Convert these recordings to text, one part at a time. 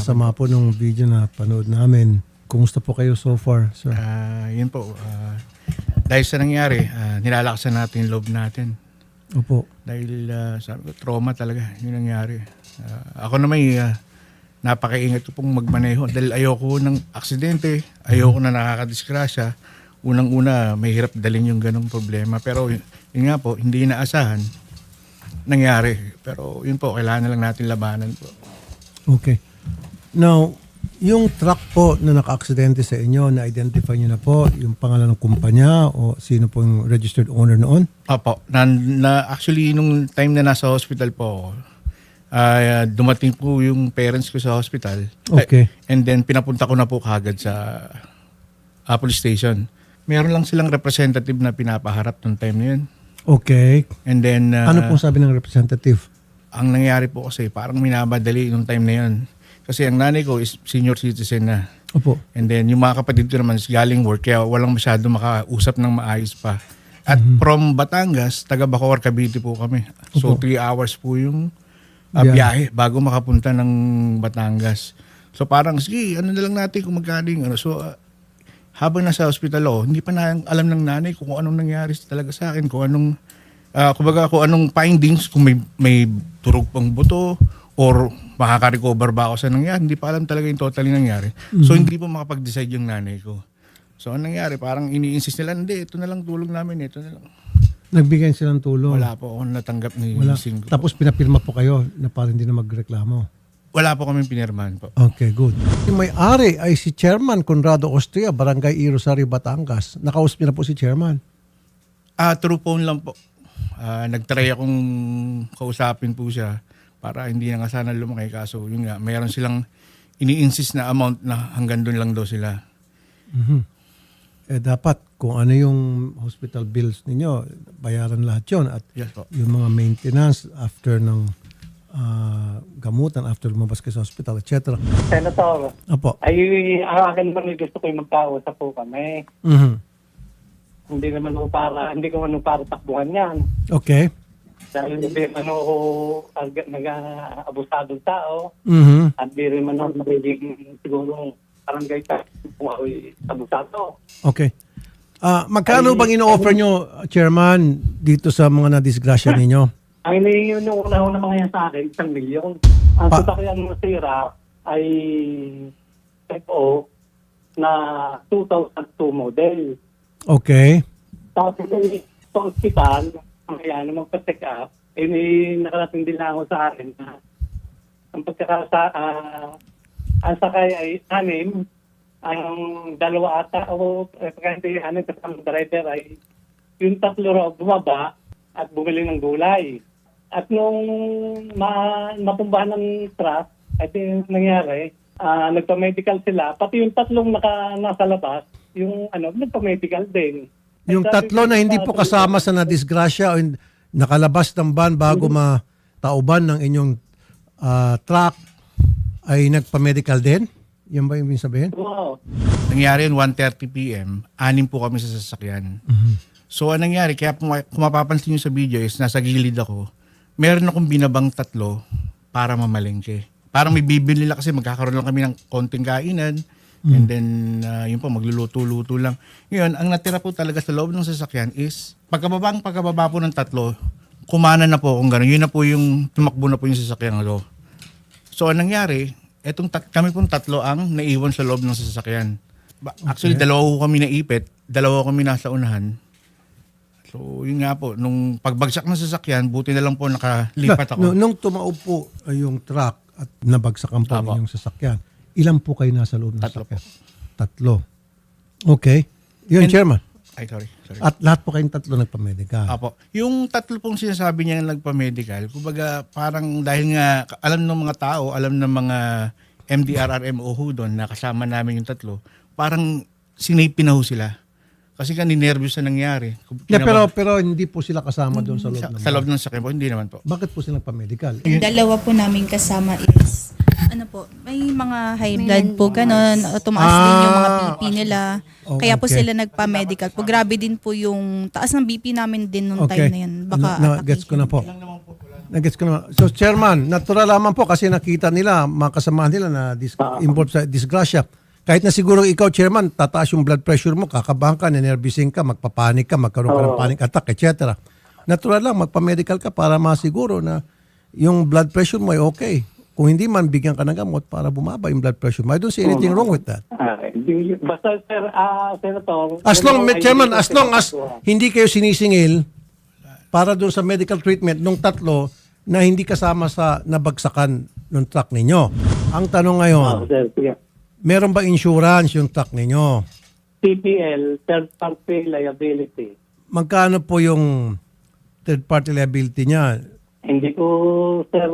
sama po nung video na panood namin. Kumusta po kayo so far, sir? Yun po. Dahil sa nangyari, nilalakasan natin yung loob natin. Opo. Dahil sabi ko, trauma talaga yung nangyari. Ako naman, napakaingat ko pong magmaneho. Dahil ayoko ng aksidente, ayoko na nakakadisgrasya. Unang-una, mahirap dalhin yung ganong problema. Pero yun nga po, hindi inaasahan, nangyari. Pero yun po, kailangan na lang natin labanan po. Okay. Now, yung truck po na naka-aksidente sa inyo, na-identify nyo na po yung pangalan ng kumpanya o sino po yung registered owner noon? Opo. Actually, nung time na nasa hospital po ako, dumating po yung parents ko sa hospital. Okay. And then, pinapunta ko na po kagad sa police station. Meron lang silang representative na pinapaharap nung time na yun. Okay. And then, Ano pong sabi ng representative? ang nangyari po kasi, parang minabadali nung time na yun. Kasi ang nanay ko is senior citizen na. Opo. And then, yung mga kapatid ko naman is galing work, kaya walang masyado makausap ng maayos pa. At from Batangas, taga Bacoor, Cavite po kami. So, Opo. 3 hours po yung Biyahe. biyahe bago makapunta ng Batangas. So, parang, sige, ano na lang natin kung magkaling. So, habang nasa hospital ako, hindi pa na alam ng nanay kung anong nangyari talaga sa akin, kung anong, kumbaga, kung anong findings, kung may turog pang buto, or makaka-recover ba ako sa nangyari. Hindi pa alam talaga yung totally nangyari. So, hindi po makapag-decide yung nanay ko. So, ang nangyari, parang ini-insist nila, hindi, ito na lang tulong namin, ito na lang. Nagbigay silang tulong? Wala po akong natanggap ni Wala. Singko. Tapos pinapirma po kayo na parang hindi na magreklamo? Wala po kaming pinirmahan po. Okay, good. Yung may-ari ay si Chairman Conrado Ostria, Barangay E. Rosario, Batangas. Nakausap niyo na po si Chairman? Through phone lang po. Nagtry akong kausapin po siya para hindi na nga sana lumaki. Kaso yun nga, mayroon silang ini-insist na amount na hanggang doon lang daw sila. Dapat kung ano yung hospital bills ninyo, bayaran lahat yun. At Yes po. yung mga maintenance after ng gamutan, after lumabas kayo sa hospital, etc. Senator, Opo. ay ang akin naman gusto ko yung magkausap po kami. Hindi ko man para takbuhan yan. Okay. Dahil hindi man ako nag-abusadong tao at di rin man ako nagiging siguro barangay tayo kung ako'y abusado. Okay. Magkano bang ino-offer nyo, Chairman, dito sa mga nadisgrasya ninyo? Ang inihingi nung una-una mga yan sa akin, 1 milyon. Ang sasakyan mo sira ay FO na 2002 model. Okay. Tapos sa ospital, kaya nung magpa-check up, nakarating din lang ako sa akin na ang ang sakay ay 6, ang 2 ata, o hindi 6 kasama driver ay yung 3 raw bumaba at bumili ng gulay. At nung mapumbahan ng truck, ito yung nangyari, nagpa-medical sila, pati yung 3 nasa labas, yung nagpa-medical din. Yung 3 na hindi po kasama sa nadisgrasya o nakalabas ng van bago matauban ng inyong truck ay nagpa-medical din? Yan ba yung sabihin? Wow. Nangyari yun 1:30 p.m. 6 po kami sa sasakyan. So, anong nangyari, kaya kung mapapansin nyo sa video is nasa gilid ako, meron akong binabang 3 para mamalengke. Parang may bibili nila kasi magkakaroon lang kami ng konting kainan. And then, yun po, magluluto-luto lang. Ngayon, ang natira po talaga sa loob ng sasakyan is, pagkababa po ng 3, kumana na po kung gano'n. Yun na po yung, tumakbo na po yung sasakyan. So, anong nangyari, kami pong 3 ang naiwan sa loob ng sasakyan. Actually, 2 ko kami naipit, 2 kami nasa unahan. So, yun nga po, nung pagbagsak ng sasakyan, buti na lang po nakalipat ako. Nung tumaob po yung truck at nabagsakan po Apo. yung sasakyan, ilan po kayo nasa loob ng 3 sasakyan? po. 3. Okay. Yun, Chairman. Ay, sorry. At lahat po kayong 3 nagpa-medical. Apo. Yung 3 pong sinasabi niya na nagpa-medical, kumbaga parang dahil nga alam ng mga tao, alam ng mga MDRRMO doon na kasama namin yung 3, parang sinape na ho sila. Kasi ninervyos na nangyari. Pero hindi po sila kasama doon sa loob ng Sa loob ng sakyan po, hindi naman po. Bakit po sila nagpa-medical? Yung 2 po namin kasama is, may mga high blood po, ganun. Tumaas din yung mga BP nila. Oh, Kaya po okay. sila nagpa-medical po. Grabe din po yung taas ng BP namin din nung time na yun. Baka Gets ko na po. Nagets ko naman. So, Chairman, natural lamang po kasi nakita nila, mga kasamahan nila na involved sa disgrasya. Kahit na siguro ikaw, Chairman, tataas yung blood pressure mo, kakabahan ka, nenervising ka, magpapanik ka, magkaroon ka ng panic attack, etc. Natural lang, magpa-medical ka para masiguro na yung blood pressure mo ay okay. Kung hindi man, bigyan ka ng gamot para bumaba yung blood pressure mo. I don't see anything wrong with that. Basta, sir, Senator... Chairman, as long as hindi kayo sinisingil para doon sa medical treatment nung tatlo na hindi kasama sa nabagsakan ng truck ninyo. Ang tanong ngayon, Sir, sige. meron ba insurance yung truck ninyo? TPL, third party liability. Magkano po yung third party liability niya? Hindi ko, sir,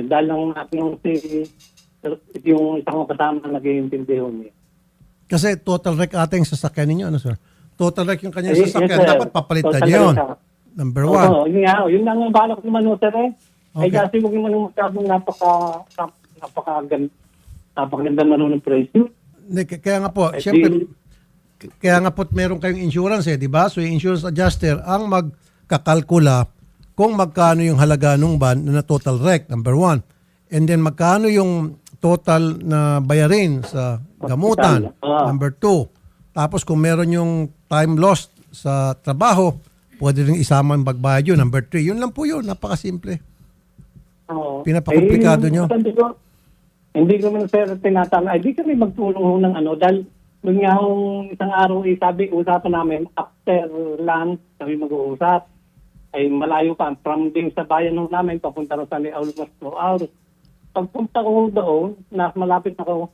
dahil lang aking yung isang kasama nag-iintindi niya. Kasi total wreck ata yung sasakyan ninyo, ano sir? Total wreck yung kanyang Yes, sasakyan, sir. dapat papalitan Total niyo yun. wreck. Number one. Oo, yun lang ang balak naman, sir, eh. Ay Okay. kasi huwag naman masyadong napakaganda naman ng presyo. Hindi, kaya nga po, Eh, siyempre, kaya nga po meron kayong insurance di ba? So yung insurance adjuster ang magkakalkula kung magkano yung halaga ng van na total wreck, number one. And then magkano yung total na bayarin sa gamutan, number two. Tapos kung meron yung time lost sa trabaho, pwede rin isama yung pagbayad yun, number three. Yun lang po yun, napakasimple. Oo. Pinapakomplikado nyo. Hindi ko man, sir, tinatama. Ay, di kami magtulong ho ng dahil nung nga hong isang araw, sabi, usapan namin, after lunch, kami mag-uusap. Ay malayo pa, from din sa bayan nung namin, papunta rin sa almost 2 hours. Pagpunta ko doon, malapit na ko,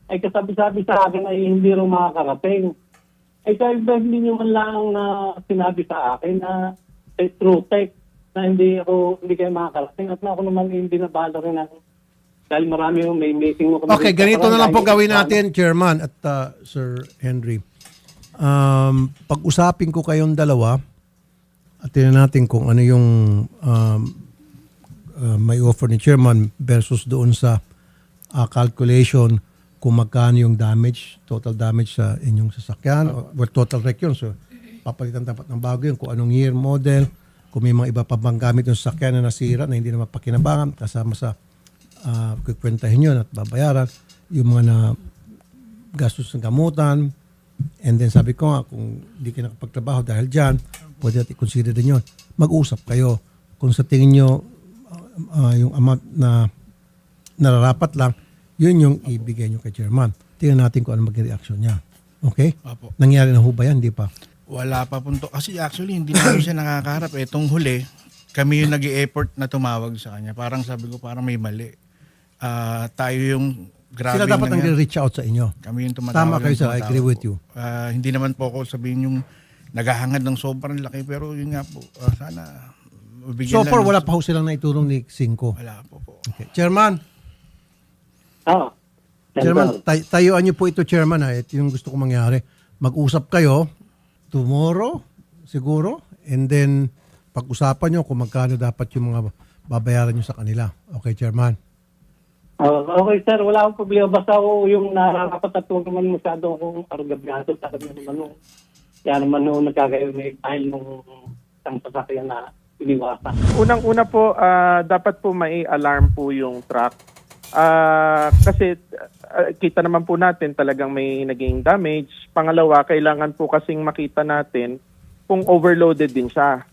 ay kasabi-sabi sa akin ay hindi rin makakarating. Ay kahit ba hindi nyo man lang na sinabi sa akin na true text na hindi kayo makakarating at na ako naman hindi nabala rin ako. Dahil marami yung may meeting mo. Okay, ganito na lang po gawin natin, Chairman at Sir Henry. Pag-usapin ko kayong dalawa at tingnan natin kung ano yung may offer ni Chairman versus doon sa calculation kung magkano yung damage, total damage sa inyong sasakyan. Well, total wreck yun. So, papalitan dapat ng bago yun. Kung anong year, model, kung may mga iba pa bang gamit yung sasakyan na nasira na hindi na mapakinabangan, kasama sa kukwentahin yun at babayaran. Yung mga na gastos ng gamutan. And then sabi ko nga, kung hindi ka nakapagtrabaho dahil dyan, pwede natin i-consider din yun. Mag-usap kayo. Kung sa tingin nyo, yung amount na nararapat lang, yun yung ibigay nyo kay Chairman. Tingnan natin kung ano maging reaction niya. Okay? Opo. Nangyari na ho ba yan? Di pa? Wala pa punto. Kasi actually, hindi naman siya nakakaharap. Itong huli, kami yung nag-i-effort na tumawag sa kanya. Parang sabi ko, parang may mali. Tayo yung grabe. Sila dapat nag-reach out sa inyo. Kami yung tumatawag. Tama kayo, sir. I agree with you. Hindi naman po ako sabihin yung naghahangad ng sobrang laki. Pero yun nga po, sana So mabigyan far, lang. wala pa ho silang naiturong ni Cinco. Wala po po. Okay. Chairman, Oo. Chairman, tayuan niyo po ito, Chairman. Ito yung gusto ko mangyari. Mag-usap kayo tomorrow, siguro. And then, pag-usapan niyo kung magkano dapat yung mga babayaran niyo sa kanila. Okay, Chairman? Okay, sir. Wala akong problema. Basta yung nararapat at huwag naman masyado akong arugabyato. Sa kanya naman nung yan naman nung nagkakayonig dahil nung isang sasakyan na iniwasan. Unang-una po, dapat po may alarm po yung truck. Kasi kita naman po natin talagang may naging damage. Pangalawa, kailangan po kasing makita natin kung overloaded din siya.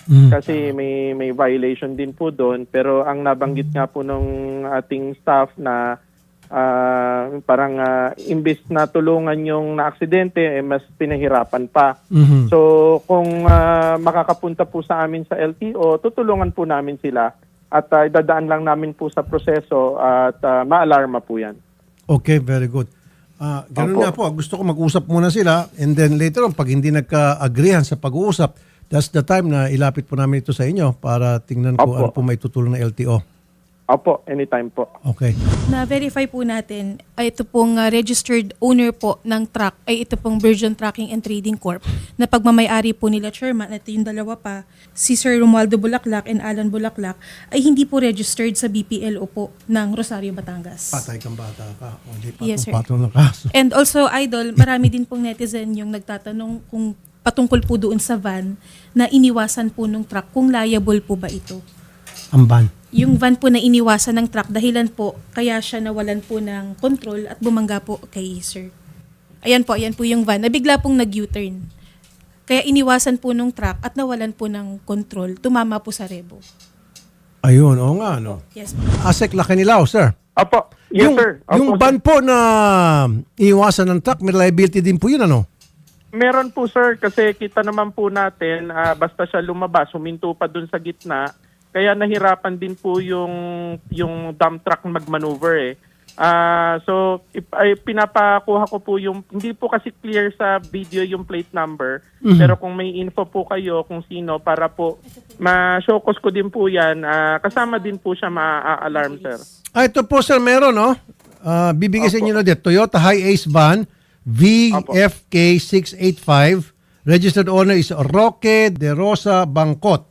Kasi may violation din po doon. Pero ang nabanggit nga po ng ating staff na parang imbis na tulungan yung na-aksidente, mas pinahirapan pa. Mhm. So kung makakapunta po sa amin sa LTO, tutulungan po namin sila at idadaan lang namin po sa proseso at ma-alarma po yan. Okay, very good. Ganun Opo. nga po, gusto ko mag-usap muna sila and then later on, pag hindi nagka-agreehan sa pag-uusap, that's the time na ilapit po namin ito sa inyo para tingnan ko Opo. ano po may tutulong ng LTO. Opo, anytime po. Okay. Na-verify po natin, ito pong registered owner po ng truck ay ito pong Virgin Trucking and Trading Corp. Na pagmamayari po nila chairman at yung dalawa pa, si Sir Romualdo Bulaklak and Alan Bulaklak, ay hindi po registered sa BPLO po ng Rosario, Batangas. Patay kang bata ka. O, di Yes, sir. patong ng kaso. And also, Idol, marami din pong netizen yung nagtatanong kung patungkol po doon sa van na iniwasan po nung truck, kung liable po ba ito. ang van. Yung van po na iniwasan ng truck, dahilan po kaya siya nawalan po ng control at bumangga po kay sir. Ayan po yung van. Nabigla pong nag-U-turn. Kaya iniwasan po nung truck at nawalan po ng control. Tumama po sa rebo. Ayun, oo nga, no. Yes po. ASEC Lacanilaw, sir. Opo. Yes, sir. Opo, Yung sir. van po na iwasan ng truck, may liability din po yun, ano? Meron po, sir, kasi kita naman po natin, basta siya lumabas, huminto pa dun sa gitna, kaya nahirapan din po yung dump truck magmaneuver eh. So, pinapakuha ko po yung, hindi po kasi clear sa video yung plate number, pero kung may info po kayo kung sino, para po ma-showcase ko din po yan, kasama din po siya ma-alarm, sir. Ito po, sir, meron, no? Bibigay sa inyo na dito. Toyota Hi-Ace van, VFK685. Registered owner is Roque de Rosa Bangkot.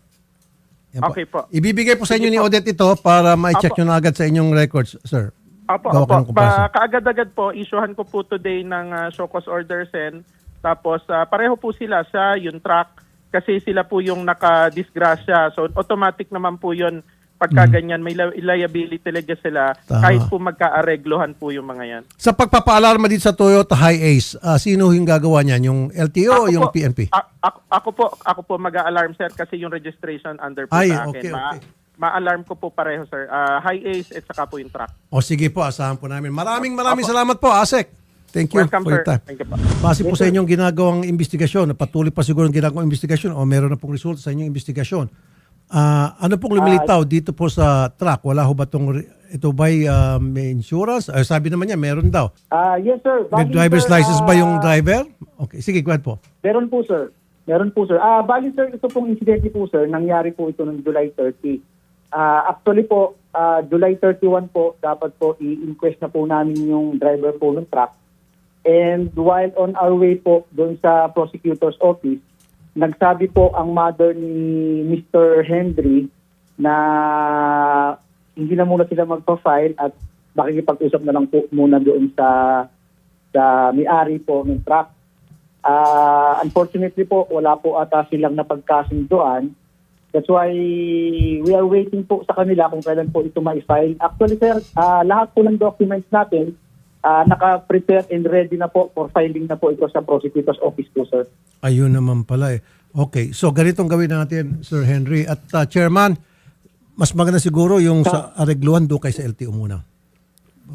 Yan po. Okay po. Ibibigay po sa inyo Sige ni po. Odette ito para ma-check Opo. nyo na agad sa inyong records, sir. Apo, Gawa ka ng apo. kumbasan. Kaagad-agad po, issuehan ko po today ng show cause order send. Tapos pareho po sila sa yung truck kasi sila po yung nakadisgrasya. So automatic naman po yun pagka ganyan. May liability talaga sila Tama. kahit po magkaareglohan po yung mga yan. Sa pagpapaalarma din sa Toyota Hi-Ace, sino yung gagawa niyan? Yung LTO o yung po, PNP? Ako po mag-a-alarm, sir, kasi yung registration under po Ay, sa akin. okay, okay. Ma-alarm ko po pareho, sir. Hi-Ace at saka po yung truck. O sige po, asahan po namin. Maraming salamat po, ASEC. Thank you Welcome, for your sir. time. Thank you po. Base po sa inyong ginagawang investigasyon, patuloy pa siguro ang ginagawang investigasyon o meron na pong resulta sa inyong investigasyon. Ano pong lumilitaw dito po sa truck? Wala ho ba ito ba'y may insurance? Sabi naman niya, meron daw. Yes, sir. May Bali, driver's sir, license ba yung driver? Okay, sige, go ahead po. Meron po, sir. Meron po, sir. Bali, sir, ito pong incidente po, sir, nangyari po ito noong July 30. Actually po, July 31 po, dapat po i-inquest na po namin yung driver po ng truck. And while on our way po doon sa prosecutor's office, nagsabi po ang mother ni Mr. Henry na hindi na muna sila magpa-file at makikipag-usap na lang po muna doon sa may-ari po ng truck. Unfortunately po, wala po ata silang napagkasunduan. That's why we are waiting po sa kanila kung kailan po ito ma-file. Actually, sir, lahat po ng documents natin naka-prepare and ready na po for filing na po ito sa prosecutor's office po, sir. Ayun naman pala eh. Okay, so ganitong gawin natin, Sir Henry. At Chairman, mas maganda siguro yung sa aregluhan doon kay sa LTO muna.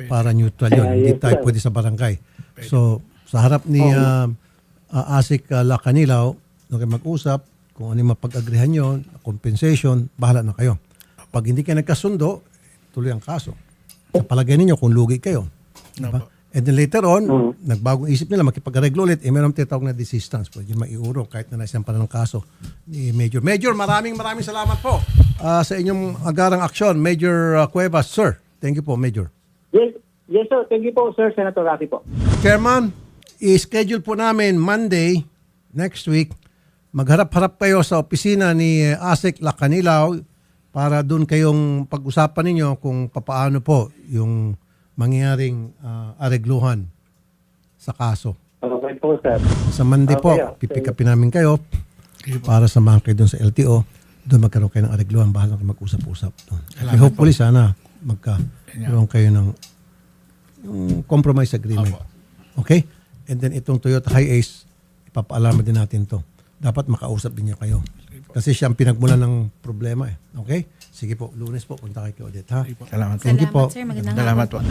Para neutral yun. Hindi yes, tayo sir. pwede sa barangay. So, sa harap ni ASEC Lacanilaw, okay, mag-usap, kung ano yung mapag-agrihan nyo, compensation, bahala na kayo. Pag hindi kayo nagkasundo, tuloy ang kaso. Sa palagay ninyo kung lugi kayo. Diba? And then later on, nagbagong isip nila, makipag-areglo ulit, meron tinatawag na desistance. Pwede maiurong kahit na naisampal ng kaso ni Major. Major, maraming salamat po sa inyong agarang aksyon. Major Cuevas, sir. Thank you po, Major. Yes, sir. Thank you po, sir. Senator Rafi po. Chairman, i-schedule po namin Monday, next week, magharap-harap kayo sa opisina ni ASEC Lacanilaw para doon kayong pag-usapan ninyo kung papaano po yung mangyaring aregluhan sa kaso. Okay po, sir. Sa Monday po, Okay. pipikapin namin kayo para samahan kayo doon sa LTO. Doon magkaroon kayo ng aregluhan. Bahala kayo mag-usap-usap doon. Okay, hopefully sana magkaroon kayo ng compromise agreement. Okay? And then itong Toyota Hi-Ace, ipapaalama din natin to. Dapat makausap din niya kayo. Kasi siya ang pinagmulan ng problema eh. Okay? Sige po, Lunes po, punta kayo kay Odette, ha? Salamat. Thank you po. Salamat, sir. Magandang Salamat hapon po.